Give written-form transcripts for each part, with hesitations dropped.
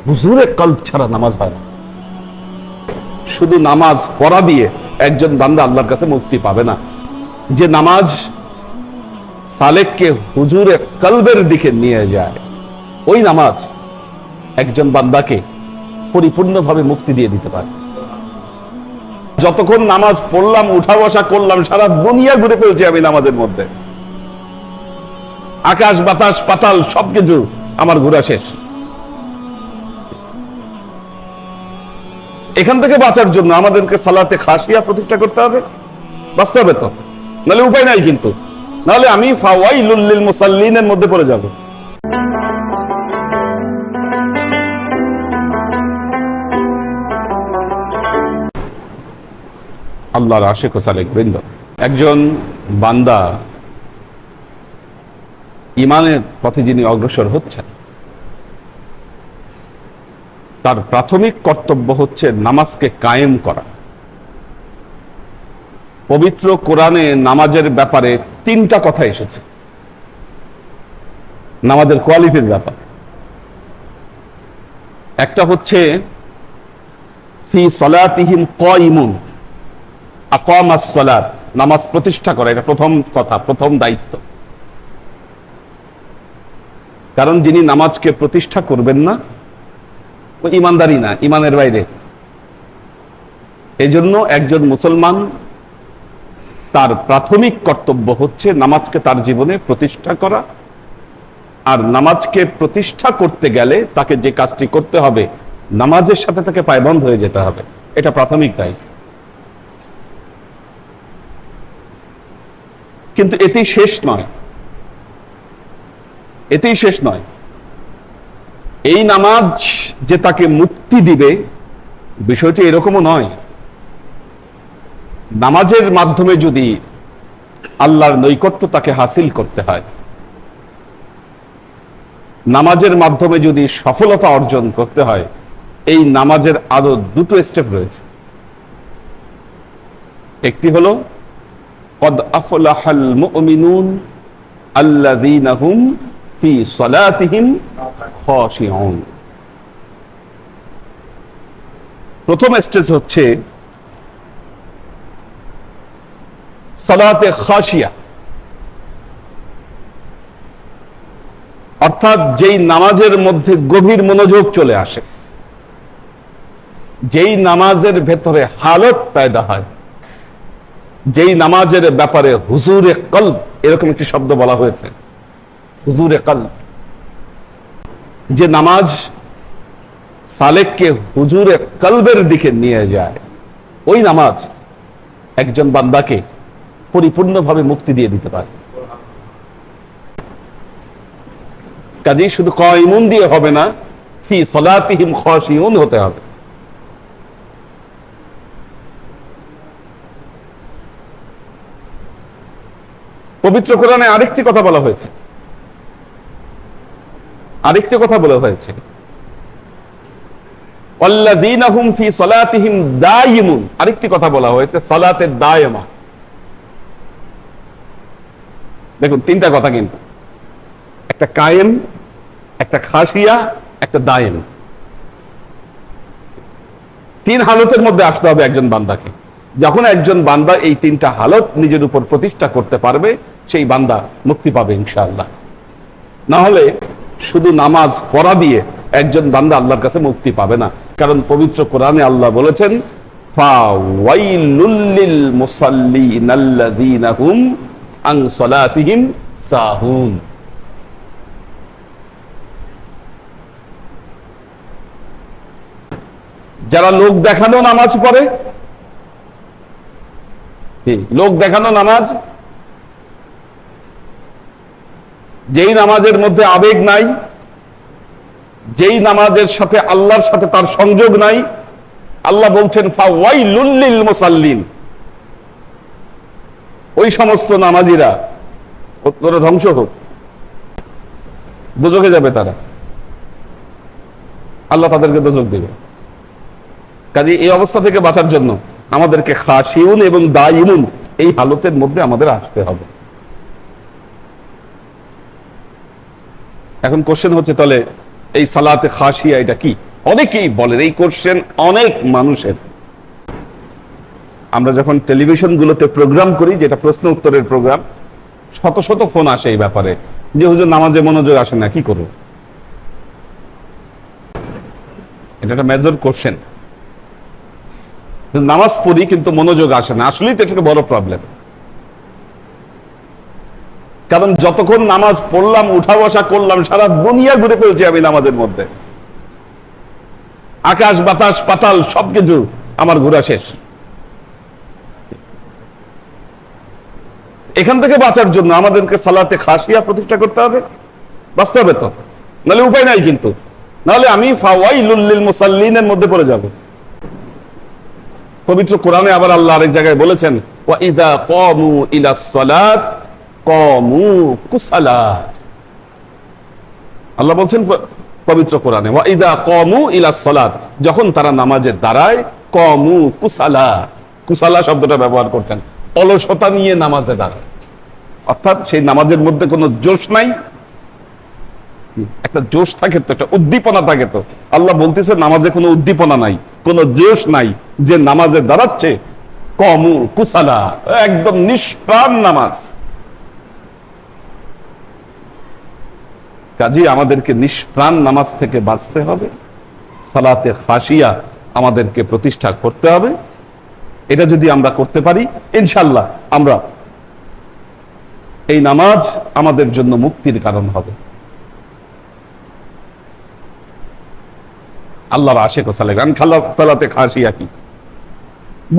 হুজুরে কলব ছাড়া নামাজ হয় না। শুধু নামাজ পড়া দিয়ে একজন বান্দা আল্লাহর কাছে মুক্তি পাবে না। যে নামাজ সালেককে হুজুরে কলবের দিকে নিয়ে যায়, ওই নামাজ একজন বান্দাকে পরিপূর্ণভাবে মুক্তি দিয়ে দিতে পারে। যতক্ষণ নামাজ পড়লাম, উঠা বসা করলাম, সারা দুনিয়া ঘুরে ফেলছি আমি নামাজের মধ্যে। আকাশ বাতাস পাতাল সবকিছু আমার ঘোরা শেষ। এখান থেকে বাঁচার জন্য আমাদেরকে সালাতে খাসিয়া প্রতিষ্ঠা করতে হবে, বাঁচতে হবে তো, নাহলে উপায় নাই। কিন্তু নাহলে আমি ফাওয়াইলুল লিল মুসাল্লিনের মধ্যে পড়ে যাব। আল্লাহর আশিক ও সালেক বৃন্দ, একজন বান্দা ইমানের পথে যিনি অগ্রসর হচ্ছেন, তার প্রাথমিক কর্তব্য হচ্ছে নামাজকে কায়েম করা। পবিত্র কোরআনে নামাজের ব্যাপারে 3টা কথা এসেছে, নামাজের কোয়ালিটির ব্যাপারে। একটা হচ্ছে ফি সলাতিহিম কায়িমুন, আকামাস সালাত, নামাজ প্রতিষ্ঠা করা, এটা প্রথম কথা, প্রথম দায়িত্ব। কারণ যিনি নামাজকে প্রতিষ্ঠা করবেন না, ও ইমানদারি না, ইমানের বাইরে। এই জন্য একজন মুসলমান তার প্রাথমিক কর্তব্য হচ্ছে নামাজকে তার জীবনে প্রতিষ্ঠা করা। আর নামাজকে প্রতিষ্ঠা করতে গেলে তাকে যে কাজটি করতে হবে, নামাজের সাথে তাকে পায়বন্ধ হয়ে যেতে হবে, এটা প্রাথমিক দায়িত্ব। কিন্তু এতেই শেষ নয়, এতেই শেষ নয়। এই নামাজ যে তাকে মুক্তি দিবে, বিষয়টি এরকমও নয়। নামাজের মাধ্যমে যদি আল্লাহর নৈকট্য তাকে হাসিল করতে হয়, নামাজের মাধ্যমে যদি সফলতা অর্জন করতে হয়, এই নামাজের আরো 2টো স্টেপ রয়েছে। একটি হলো কদ আফলাহাল মুমিনুন আল্লাযীনা হুম ফি সালাতিহিম খাশিউন। প্রথম স্টেজ হচ্ছে সালাতে খাশিয়া, অর্থাৎ যেই নামাজের মধ্যে গভীর মনোযোগ চলে আসে, যেই নামাজের ভেতরে হালত পয়দা হয়, যেই নামাজের ব্যাপারে হুজুরে কলব, এরকম একটি শব্দ বলা হয়েছে, হুজুরে কলব। যে নামাজ সালেককে হুজুরে কলবের দিকে নিয়ে যায়, ওই নামাজ একজন বান্দাকে পরিপূর্ণভাবে মুক্তি দিয়ে দিতে পারে। কাজেই শুধু কায়িমুন দিয়ে হবে না, ফি সালাতিহিম খাশিউন হতে হবে। পবিত্র কোরআনে আরেকটি কথা বলা হয়েছে, আরেকটি কথা বলা হয়েছে, আল্লাযীনা হুম ফি সালাতিহিম দায়িমুন। আরেকটি কথা বলা হয়েছে সালাতের দায়মা। দেখুন 3টা কথা, কিন্তু একটা কায়েম, একটা খাসিয়া, একটা দায়েম। 3 হালতের মধ্যে আসতে হবে একজন বান্দাকে। যখন একজন বান্দা এই 3টা হালত নিজের উপর প্রতিষ্ঠা করতে পারবে, সেই বান্দা মুক্তি পাবে ইনশাআল্লাহ। না হলে শুধু নামাজ পড়া দিয়ে একজন বান্দা আল্লাহর কাছে মুক্তি পাবে না। কারণ পবিত্র কোরআনে আল্লাহ বলেছেন, ফাওয়াইলুল লিল মুসাল্লিনাল্লাযীনা হুম আন সালাতিহিম সাহুন। যারা লোক দেখানো নামাজ পড়ে, লোক দেখানো নামাজ, যেই নামাজের মধ্যে আবেগ নাই, যেই নামাজের সাথে আল্লাহর সাথে তার সংযোগ নাই, আল্লাহ বলছেন ফাওয়াইলুল লিল মুসাল্লিন। ওই সমস্ত নামাজিরা ওরা ধ্বংস হোক, দোজখে যাবে তারা, আল্লাহ তাদেরকে দোজখ দেবে। কাজে এই অবস্থা থেকে বাঁচার জন্য আমাদেরকে খাশিউন এবং দায়িমুন এই হালতের মধ্যে আমাদের আসতে হবে। এখন কোশ্চেন হচ্ছে, তাহলে এই সালাতে খাশিয়া এটা কি? অনেকেই বলেন এই কোশ্চেন অনেক মানুষের। আমরা যখন টেলিভিশন গুলোতে প্রোগ্রাম করি, যেটা প্রশ্ন উত্তরের প্রোগ্রাম, শত শত ফোন আসে এই ব্যাপারে যে হুজুর নামাজে মনোযোগ আসে না, কি করব? এটা একটা মেজর কোশ্চেন। নামাজ পড়ি কিন্তু মনোযোগ আসে না, আসলেই তো এটা একটা বড় প্রবলেম। কারণ যতক্ষণ নামাজ পড়লাম, উঠা বসা করলাম, সারা দুনিয়া ঘুরে ফেলছি আমি নামাজের মধ্যে। আকাশ বাতাস পাতাল সবকিছু আমার ঘোরা শেষ। এখান থেকে বাঁচার জন্য আমাদেরকে সালাতে খাসিয়া প্রতিষ্ঠা করতে হবে, বাঁচতে হবে তো, নাহলে উপায় নাই। কিন্তু নাহলে আমি ফাওয়াইলুল লিল মুসাল্লিনের মধ্যে পড়ে যাব। পবিত্র কোরআনে আবার আল্লাহ আরেক জায়গায় বলেছেন, ওয়া ইযা ক্বামু ইলাস সালাত ক্বামু কুসালা। আল্লাহ বলছেন পবিত্র কোরআনে, ওয়া ইযা ক্বামু ইলাস সালাত, যখন তারা নামাজে দাঁড়ায়, ক্বামু কুসালা, কুসালা শব্দটা ব্যবহার করছেন, অলসতা নিয়ে নামাজে দাঁড়ায়। অর্থাৎ সেই নামাজের মধ্যে কোনো জোশ নাই। একটা জোশ থাকে তো, একটা উদ্দীপনা থাকে তো। আল্লাহ বলতেছে নামাজে কোনো উদ্দীপনা নাই, কোনো জোশ নাই, যে নামাজে দাঁড়াচ্ছে কমু কুসালা, একদম নিষ্প্রাণ নামাজ। কাজী আমাদেরকে নিষ্প্রাণ নামাজ থেকে বাঁচতে হবে, সালাতে খাশিয়া আমাদেরকে প্রতিষ্ঠা করতে হবে। এটা যদি আমরা করতে পারি, ইনশাআল্লাহ আমরা এই নামাজ আমাদের জন্য মুক্তির কারণ হবে। আল্লাহর আশিক ও সালেগান সালাতে খাশিয়া কি?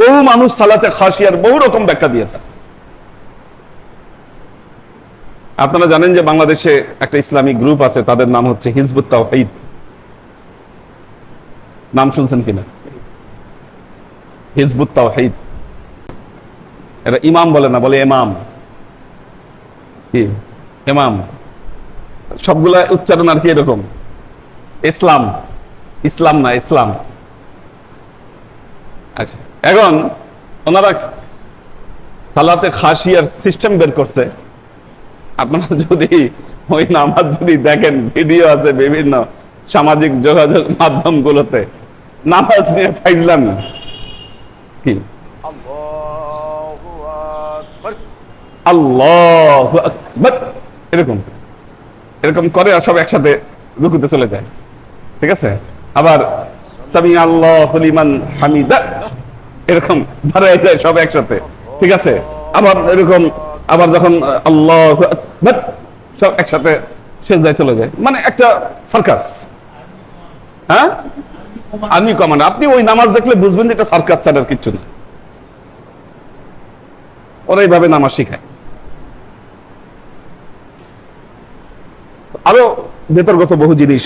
বহু মানুষ সালাতে খাশিয়ার বহু রকম ব্যাখ্যা দিয়েছে। আপনারা জানেন যে বাংলাদেশে একটা ইসলামিক গ্রুপ আছে, তাদের নাম হচ্ছে হিজবুত তাওহীদ। নাম শুনছেন কিনা? হিজবুত তাওহীদ। এরা ইমাম বলে না, বলে ইমাম। কি ইমাম? সবগুলা উচ্চারণ আর কি এরকম, ইসলাম, ইসলাম না ইসলাম। আচ্ছা, এখন ওনারা সালাতে খাশিয়ার সিস্টেম বের করছে। আপনারা যদি ওই নামাজ যদি দেখেন, ভিডিও আছে বিভিন্ন সামাজিক যোগাযোগ মাধ্যম গুলোতে, নামাজ নিয়ে ফাইজলামি। কি আল্লাহু আকবার এরকম এরকম করে, আর সব একসাথে রুকুতে চলে যায়। ঠিক আছে, আবার সামি আল্লাহু লিমান হামিদা এরকম দাঁড়ায় যায় সব একসাথে। ঠিক আছে, আবার এরকম, আবার যখন আল্লাহু আকবার সব একসাথে সিজদায় চলে যায়। মানে একটা সার্কাস। হ্যাঁ, আর্মি কমান্ড। আপনি ওই নামাজ দেখলে বুঝবেন যে এটা সার্কাস ছাড়ার কিছু না। ওরা এইভাবে নামাজ শিখায়। আরো ভেতরগত বহু জিনিস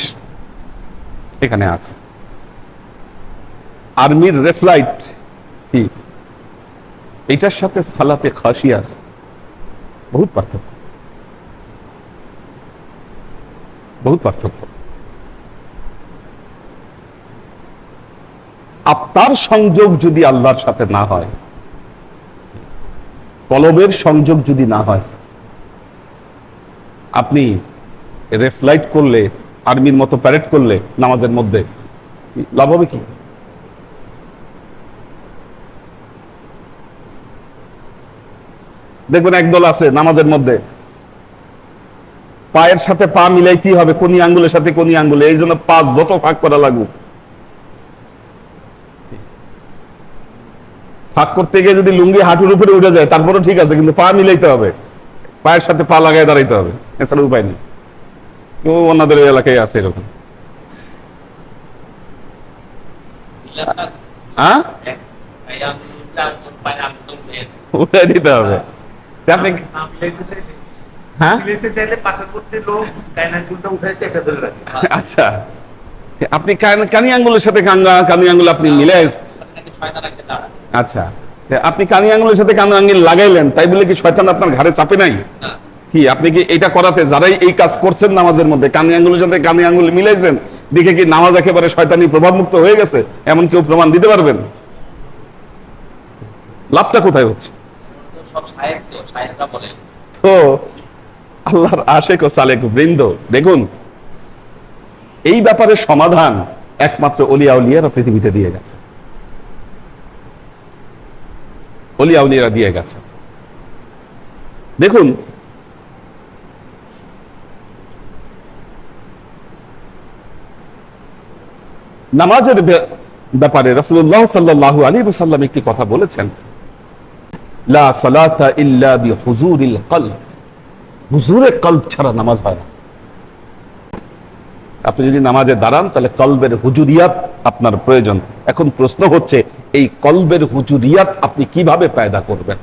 এখানে আছে। আর্মির রেফলাইট কি, এটার সাথে সালাতে খাশিয়ার বহুত পার্থক্য, বহুত পার্থক্য। আপনার সংযোগ যদি আল্লাহর সাথে না হয়, কলবের সংযোগ যদি না হয়, আপনি রেফলাইট করলে, আর্মির মতো প্যারেড করলে নামাজের মধ্যে লাভ হবে কি? দেখবেন একদল আছে নামাজের মধ্যে পায়ের সাথে পা মিলাইতেই হবে, কোনি আঙ্গুলের সাথে কোনি আঙ্গুলে, এই জন্য পা যত ফাঁক করা লাগুক, ফাঁক করতে গিয়ে যদি লুঙ্গি হাঁটুর উপরে উঠে যায় তারপরে ঠিক আছে, কিন্তু পা মিলাইতে হবে, পায়ের সাথে পা লাগাই দাঁড়াইতে হবে, এছাড়া উপায় নেই। ওনাদের এলাকায় আছে এরকম। হ্যাঁ, উঠে দিতে হবে। আপনি হ্যাঁ, আচ্ছা, আপনি কানি আঙ্গুলের সাথে কানি আঙ্গুল আপনি মিলে, আচ্ছা, আপনি কানি আঙ্গুলের সাথে কানি আঙ্গুল লাগাইলেন, তাই বলে কি শয়তান আপনার ঘাড়ে চাপে নাই? কি আপনি কি এটা করাতে, যারাই এই কাজ করছেন নামাজের মধ্যে কানি আঙ্গুলের সাথে কানি আঙ্গুল মিলাইছেন, দেখে কি নামাজ একেবারে শয়তানি প্রভাব মুক্ত হয়ে গেছে? এমন কেউ প্রমাণ দিতে পারবেন? লাভটা কোথায় হচ্ছে? তো আল্লাহর আশিক ও সালেক বৃন্দ, দেখুন এই ব্যাপারে সমাধান একমাত্র অলিয়া উলিয়ারা পৃথিবীতে দিয়ে গেছে, অলিয়া উলিয়ারা দিয়ে গেছে। দেখুন, নামাজের ব্যাপারে রাসূলুল্লাহ সাল্লাল্লাহু আলাইহি ওয়াসাল্লাম একটি কথা বলেছেন, লা সালাতা ইল্লা বিহুজুরিল কলব, হুজুরে কলব ছাড়া নামাজ হয় না। আপনি যদি নামাজে দাঁড়ান তাহলে কলবের হুজুরিয়াত আপনার প্রয়োজন। এখন প্রশ্ন হচ্ছে, এই কলবের হুজুরিয়াত আপনি কিভাবে পয়দা করবেন?